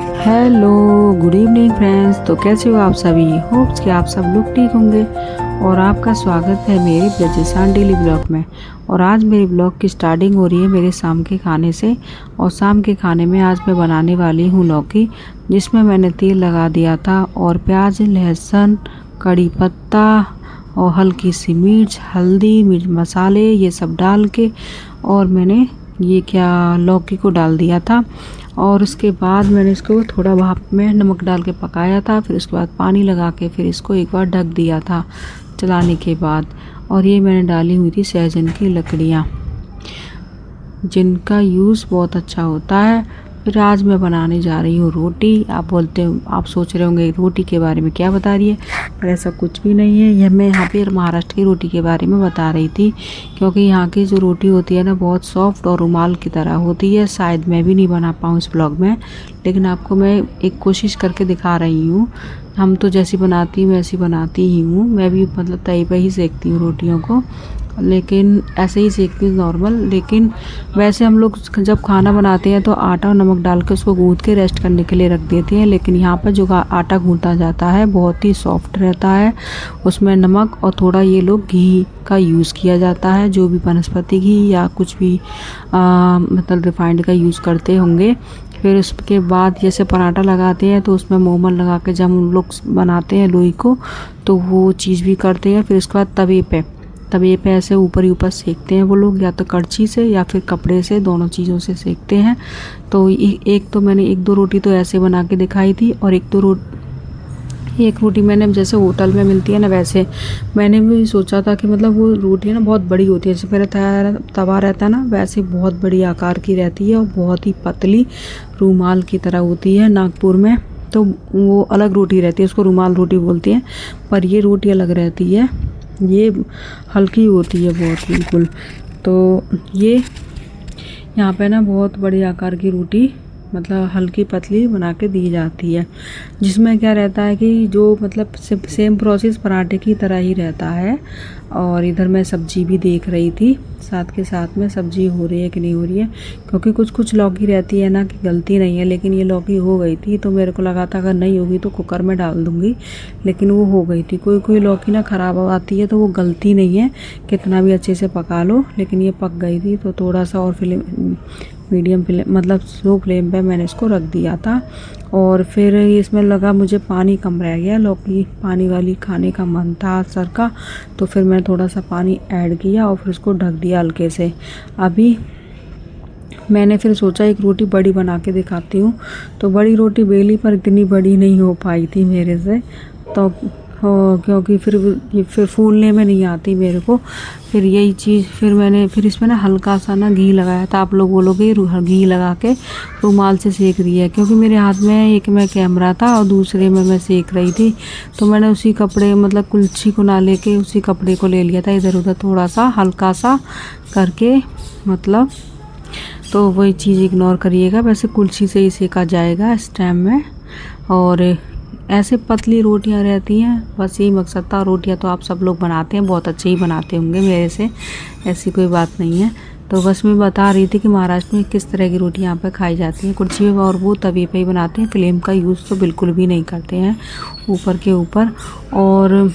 Hello, good evening friends. तो कैसे हो आप सभी? होप्स कि आप सब लोग ठीक होंगे और आपका स्वागत है मेरे ब्रजेशान डेली ब्लॉग में। और आज मेरे ब्लॉग की स्टार्टिंग हो रही है मेरे शाम के खाने से। और शाम के खाने में आज मैं बनाने वाली हूँ लौकी, जिसमें मैंने तेल लगा दिया था और प्याज, लहसुन, कड़ी पत्ता और हल्की सी मिर्च, हल्दी, मिर्च मसाले ये सब डाल के और मैंने लौकी को डाल दिया था। और उसके बाद मैंने इसको थोड़ा भाप में नमक डाल के पकाया था। फिर उसके बाद पानी लगा के फिर इसको एक बार ढक दिया था चलाने के बाद। और ये मैंने डाली हुई थी सहजन की लकड़ियाँ, जिनका यूज़ बहुत अच्छा होता है। फिर आज मैं बनाने जा रही हूँ रोटी। आप सोच रहे होंगे रोटी के बारे में क्या बता रही है, पर ऐसा कुछ भी नहीं है। यह मैं यहाँ पे महाराष्ट्र की रोटी के बारे में बता रही थी, क्योंकि यहाँ की जो रोटी होती है ना बहुत सॉफ्ट और रुमाल की तरह होती है। शायद मैं भी नहीं बना पाऊँ इस ब्लॉग में, लेकिन आपको मैं एक कोशिश करके दिखा रही हूँ। हम तो जैसी बनाती हूँ वैसी बनाती ही हूँ। मैं भी मतलब तवे पे ही सेकती हूँ रोटियों को, लेकिन ऐसे ही सेकती हूँ नॉर्मल। लेकिन वैसे हम लोग जब खाना बनाते हैं तो आटा और नमक डाल के उसको गूँथ के रेस्ट करने के लिए रख देते हैं। लेकिन यहाँ पर जो आटा गूँथा जाता है बहुत ही सॉफ्ट रहता है। उसमें नमक और थोड़ा ये लोग घी का यूज़ किया जाता है, जो भी वनस्पति घी या कुछ भी मतलब रिफाइंड का यूज़ करते होंगे। फिर उसके बाद जैसे पराठा लगाते हैं तो उसमें मोमन लगा के जब हम लोग बनाते हैं लोई को, तो वो चीज़ भी करते हैं। फिर उसके बाद तवे पे ऐसे ऊपर ही ऊपर सेकते हैं वो लोग, या तो कड़छी से या फिर कपड़े से, दोनों चीज़ों से सेकते हैं। तो एक तो मैंने एक दो रोटी तो ऐसे बना के दिखाई थी, और एक रोटी मैंने जैसे होटल में मिलती है ना वैसे मैंने भी सोचा था कि मतलब वो रोटी है ना बहुत बड़ी होती है, जैसे मेरा तवा रहता है ना वैसे बहुत बड़ी आकार की रहती है और बहुत ही पतली रूमाल की तरह होती है। नागपुर में तो वो अलग रोटी रहती है, उसको रुमाल रोटी बोलती हैं, पर ये रोटी अलग रहती है, ये हल्की होती है बहुत बिल्कुल। तो ये यहाँ पे ना बहुत बड़ी आकार की रोटी मतलब हल्की पतली बना के दी जाती है, जिसमें क्या रहता है कि जो मतलब सेम प्रोसेस पराठे की तरह ही रहता है। और इधर मैं सब्जी भी देख रही थी, साथ के साथ में सब्जी हो रही है कि नहीं हो रही है, क्योंकि कुछ लौकी रहती है ना कि गलती नहीं है। लेकिन ये लौकी हो गई थी तो मेरे को लगा था अगर नहीं होगी तो कुकर में डाल दूँगी, लेकिन वो हो गई थी। कोई लौकी ना ख़राब आती है तो वो गलती नहीं है, कितना भी अच्छे से पका लो। लेकिन ये पक गई थी तो थोड़ा सा और मीडियम फ्लेम मतलब स्लो फ्लेम पे मैंने इसको रख दिया था। और फिर इसमें लगा मुझे पानी कम रह गया, लौकी पानी वाली खाने का मन था सर का, तो फिर मैं थोड़ा सा पानी ऐड किया और फिर उसको ढक दिया हल्के से। अभी मैंने फिर सोचा एक रोटी बड़ी बना के दिखाती हूँ, तो बड़ी रोटी बेली पर इतनी बड़ी नहीं हो पाई थी मेरे से, तो क्योंकि फिर फूलने में नहीं आती मेरे को। फिर यही चीज़ फिर इसमें ना हल्का सा ना घी लगाया था। आप लोग बोलोगे घी लगा के रुमाल से सेक रही है, क्योंकि मेरे हाथ में एक में कैमरा था और दूसरे में मैं सेक रही थी। तो मैंने उसी कपड़े मतलब कुल्छी को ना लेके उसी कपड़े को ले लिया था, इधर उधर थोड़ा सा हल्का सा करके मतलब। तो वही चीज़ इग्नोर करिएगा, वैसे कुल्छी से ही सेका जाएगा इस टाइम में। और ऐसे पतली रोटियां रहती हैं, बस यही मकसद था। रोटियां तो आप सब लोग बनाते हैं, बहुत अच्छे ही बनाते होंगे मेरे से, ऐसी कोई बात नहीं है। तो बस मैं बता रही थी कि महाराष्ट्र में किस तरह की रोटी यहाँ पे खाई जाती हैं, कुर्सी में, और वो तवे पे ही बनाते हैं। फ्लेम का यूज़ तो बिल्कुल भी नहीं करते हैं ऊपर के ऊपर। और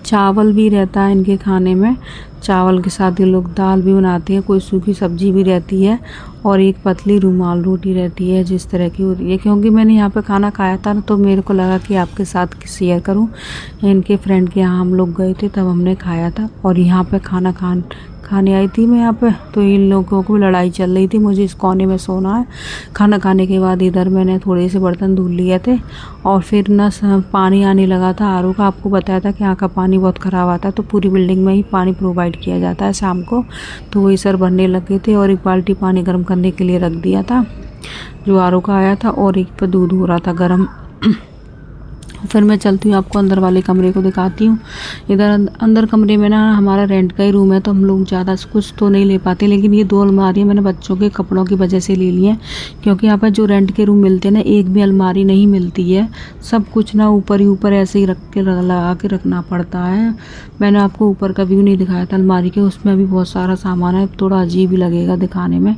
चावल भी रहता है इनके खाने में, चावल के साथ ये लोग दाल भी बनाते हैं, कोई सूखी सब्जी भी रहती है, और एक पतली रुमाल रोटी रहती है जिस तरह की होती है। क्योंकि मैंने यहाँ पे खाना खाया था ना, तो मेरे को लगा कि आपके साथ शेयर करूँ। इनके फ्रेंड के यहाँ हम लोग गए थे तब हमने खाया था, और यहाँ पे खाने आई थी मैं यहाँ पे, तो इन लोगों को लड़ाई चल रही थी, मुझे इस कोने में सोना है। खाना खाने के बाद इधर मैंने थोड़े से बर्तन धुल लिए थे, और फिर ना पानी आने लगा था आरओ का। आपको बताया था कि यहाँ का पानी बहुत ख़राब आता है, तो पूरी बिल्डिंग में ही पानी प्रोवाइड किया जाता है शाम को। तो वही सर भरने लगे थे, और एक बाल्टी पानी गर्म करने के लिए रख दिया था जो आरओ का आया था, और एक पे दूध हो रहा था गर्म। फिर मैं चलती हूँ, आपको अंदर वाले कमरे को दिखाती हूँ। इधर अंदर कमरे में ना हमारा रेंट का ही रूम है, तो हम लोग ज़्यादा कुछ तो नहीं ले पाते, लेकिन ये 2 अलमारियाँ मैंने बच्चों के कपड़ों की वजह से ले ली हैं, क्योंकि यहाँ पर जो रेंट के रूम मिलते हैं ना, एक भी अलमारी नहीं मिलती है, सब कुछ ना ऊपर ही ऊपर ऐसे ही रख के लगा के रखना पड़ता है। मैंने आपको ऊपर का व्यू नहीं दिखाया था अलमारी के, उसमें भी बहुत सारा सामान है, थोड़ा अजीब ही लगेगा दिखाने में,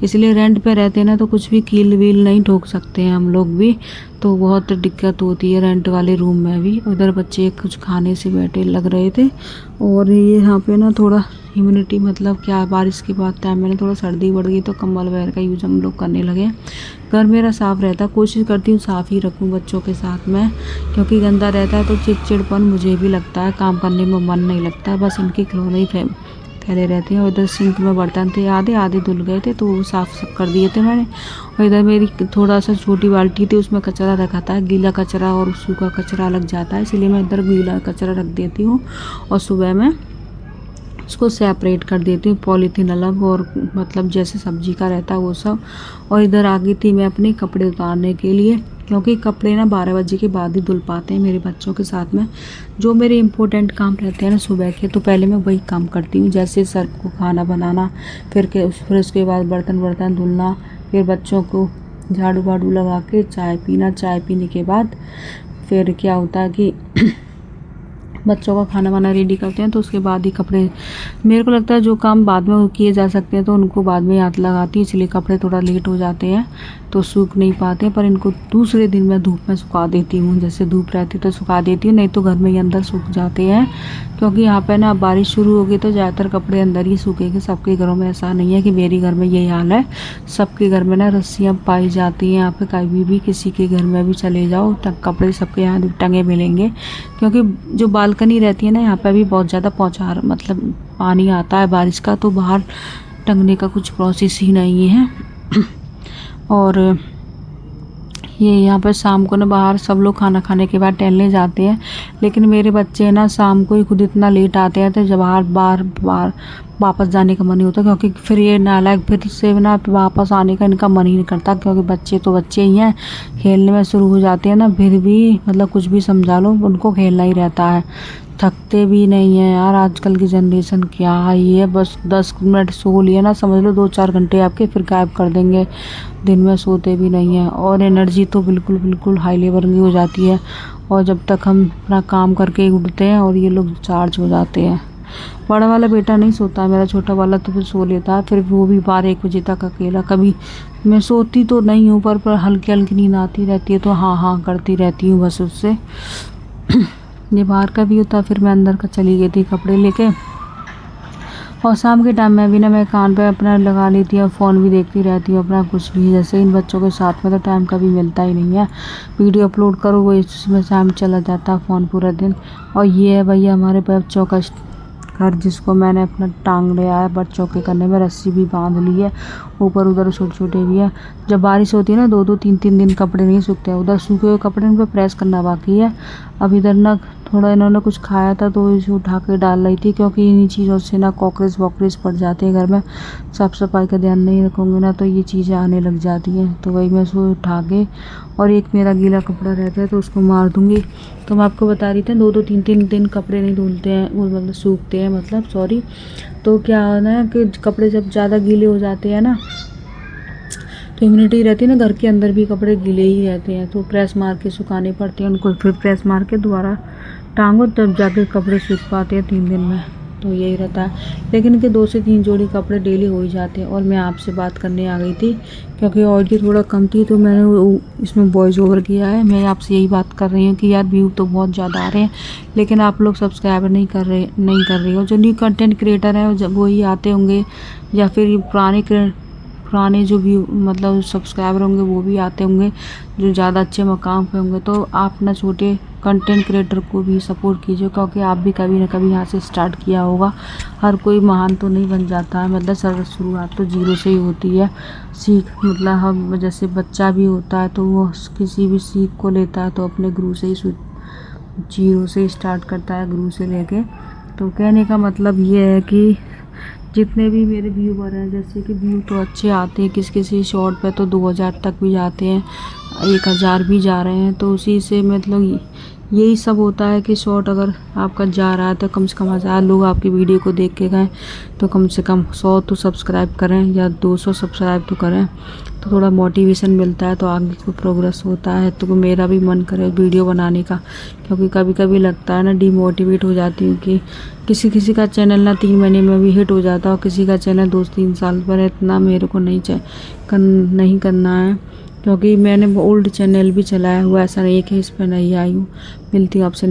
इसलिए रेंट पे रहते हैं ना, तो कुछ भी कील वील नहीं ठोक सकते हैं हम लोग भी, तो बहुत दिक्कत होती है रेंट वाले रूम में भी। उधर बच्चे कुछ खाने से बैठे लग रहे थे, और ये यहाँ पे ना थोड़ा ह्यूमिडिटी, मतलब क्या, बारिश के बाद टाइम में ना थोड़ा सर्दी बढ़ गई, तो कंबल वगैरह का यूज़ हम लोग करने लगे। घर मेरा साफ़ रहता है, कोशिश करती हूँ साफ़ ही रखूँ बच्चों के साथ में, क्योंकि गंदा रहता है तो चिड़चिड़पन मुझे भी लगता है, काम करने में मन नहीं लगता, बस इनके खिलौने ही फैले रहते हैं। और इधर सिंक में बर्तन थे, आधे आधे धुल गए थे, तो वो साफ़ कर दिए थे मैंने। और इधर मेरी थोड़ा सा छोटी बाल्टी थी, उसमें कचरा रखा था, गीला कचरा और सूखा कचरा अलग जाता है, इसलिए मैं इधर गीला कचरा रख देती हूँ, और सुबह में उसको सेपरेट कर देती हूँ, पॉलीथीन अलग और मतलब जैसे सब्जी का रहता है वो सब। और इधर आ गई थी मैं अपने कपड़े उतारने के लिए, क्योंकि कपड़े ना 12 बजे के बाद ही धुल पाते हैं मेरे बच्चों के साथ में। जो मेरे इम्पोर्टेंट काम रहते हैं ना सुबह के, तो पहले मैं वही काम करती हूँ, जैसे सर को खाना बनाना, फिर उसके बाद बर्तन धुलना, फिर बच्चों को झाड़ू वाड़ू लगा के चाय पीना, चाय पीने के बाद फिर क्या होता है कि बच्चों का खाना वाना रेडी करते हैं, तो उसके बाद ही कपड़े, मेरे को लगता है जो काम बाद में किए जा सकते हैं तो उनको बाद में हाथ लगाती है, इसलिए कपड़े थोड़ा लेट हो जाते हैं तो सूख नहीं पाते, पर इनको दूसरे दिन मैं धूप में सुखा देती हूँ, जैसे धूप रहती तो सुखा देती हूँ, नहीं तो घर में ही अंदर सूख जाते हैं, क्योंकि यहाँ पे ना बारिश शुरू होगी तो ज़्यादातर कपड़े अंदर ही सूखेंगे। सबके घरों में ऐसा नहीं है कि मेरे घर में यही हाल है, सबके घर में ना रस्सियाँ पाई जाती हैं, यहाँ पे कभी भी किसी के घर में भी चले जाओ तब कपड़े सबके यहाँ टंगे मिलेंगे, क्योंकि जो बालकनी रहती है ना, यहाँ पे भी बहुत ज़्यादा पहुँचा मतलब पानी आता है बारिश का, तो बाहर टंगने का कुछ प्रोसेस ही नहीं है। और ये यहाँ पर शाम को ना बाहर सब लोग खाना खाने के बाद टहलने जाते हैं, लेकिन मेरे बच्चे ना शाम को ही खुद इतना लेट आते हैं, तो जब बार वापस जाने का मन नहीं होता, क्योंकि फिर ये नालायक फिर से ना वापस आने का इनका मन ही नहीं करता, क्योंकि बच्चे तो बच्चे ही हैं, खेलने में शुरू हो जाते हैं ना, फिर भी मतलब कुछ भी समझा लो उनको खेलना ही रहता है, थकते भी नहीं है यार। आजकल की जनरेशन क्या है, ये बस 10 मिनट सो लिए ना, समझ लो 2-4 घंटे आपके फिर गायब कर देंगे, दिन में सोते भी नहीं है, और एनर्जी तो बिल्कुल हाई लेवल की हो जाती है, और जब तक हम अपना काम करके उठते हैं और ये लोग चार्ज हो जाते हैं। बड़ा वाला बेटा नहीं सोता, मेरा छोटा वाला तो फिर सो लेता है, फिर वो भी 12-1 बजे तक अकेला। कभी मैं सोती तो नहीं हूँ, पर हल्की हल्की नींद आती रहती है, तो हाँ करती रहती हूँ बस उससे। ये बाहर का भी होता, फिर मैं अंदर का चली गई थी कपड़े लेके, और शाम के टाइम में भी ना मैं कान पे अपना लगा लेती हूँ, फ़ोन भी देखती रहती हूँ अपना, कुछ भी जैसे इन बच्चों के साथ में तो टाइम कभी मिलता ही नहीं है, वीडियो अपलोड करो वो इसमें टाइम चला जाता है फ़ोन पूरा दिन। और ये है भैया हमारे बच्चों का घर, जिसको मैंने अपना टांग लिया है, बच्चों के करने में रस्सी भी बांध ली है, ऊपर उधर छोटे छोटे भी है। जब बारिश होती है ना 2-2 3-3 दिन कपड़े नहीं सूखते हैं, उधर सूखे हुए कपड़े उन पर प्रेस करना बाकी है। अब इधर ना थोड़ा इन्होंने कुछ खाया था तो इसे उठा के डाल रही थी, क्योंकि इन्हीं चीज़ों से ना कॉकरोच वॉकरोच पड़ जाते हैं घर में, साफ़ सफाई का ध्यान नहीं रखूँगी ना तो ये चीज़ें आने लग जाती हैं, तो वही मैं उसको उठा के, और एक मेरा गीला कपड़ा रहता है तो उसको मार दूँगी। तो मैं आपको बता रही थी 2-2 3-3 दिन कपड़े नहीं धुलते हैं, वो मतलब सूखते हैं, मतलब सॉरी। तो क्या है ना कि कपड़े जब ज़्यादा गीले हो जाते हैं ना, तो ह्यूमिडिटी रहती है ना घर के अंदर भी, कपड़े गीले ही रहते हैं, तो प्रेस मार के सुखाने पड़ते हैं उनको, फिर प्रेस मार के दोबारा टांगो तब जाके कपड़े सूख पाते हैं 3 दिन में, तो यही रहता है। लेकिन इनके 2 से 3 जोड़ी कपड़े डेली हो ही जाते हैं। और मैं आपसे बात करने आ गई थी, क्योंकि ऑडियो थोड़ा कम थी तो मैंने इसमें वॉइस ओवर किया है। मैं आपसे यही बात कर रही हूँ कि यार व्यू तो बहुत ज़्यादा आ रहे हैं, लेकिन आप लोग सब्सक्राइब नहीं कर रहे हो। जो न्यू कंटेंट क्रिएटर हैं जब वही आते होंगे, या फिर पुराने जो व्यू मतलब सब्सक्राइबर होंगे वो भी आते होंगे, जो ज़्यादा अच्छे मकाम पे होंगे। तो आप ना छोटे कंटेंट क्रिएटर को भी सपोर्ट कीजिए, क्योंकि आप भी कभी ना कभी यहाँ से स्टार्ट किया होगा। हर कोई महान तो नहीं बन जाता है, मतलब शुरुआत तो जीरो से ही होती है। सीख मतलब हम जैसे बच्चा भी होता है तो वो किसी भी सीख को लेता है तो अपने गुरु से ही जीरो से स्टार्ट करता है, गुरु से लेके। तो कहने का मतलब ये है कि जितने भी मेरे व्यूवर हैं, जैसे कि व्यू तो अच्छे आते हैं, किसी शॉर्ट पे तो 2000 तक भी जाते हैं, 1000 भी जा रहे हैं, तो उसी से मतलब यही सब होता है कि शॉर्ट अगर आपका जा रहा है तो कम से कम 1000 लोग आपकी वीडियो को देख के गए तो कम से कम 100 तो सब्सक्राइब करें या 200 सब्सक्राइब तो करें, तो थोड़ा मोटिवेशन मिलता है, तो आगे को प्रोग्रेस होता है। तो मेरा भी मन करे वीडियो बनाने का, क्योंकि कभी कभी लगता है ना डिमोटिवेट हो जाती हूँ कि किसी किसी का चैनल ना 3 महीने में भी हिट हो जाता है और किसी का चैनल 2-3 साल पर है। इतना मेरे को नहीं करना है, क्योंकि मैंने ओल्ड चैनल भी चलाया हुआ, ऐसा नहीं है कि इस पर नहीं आई हूँ। मिलती हूँ आपसे।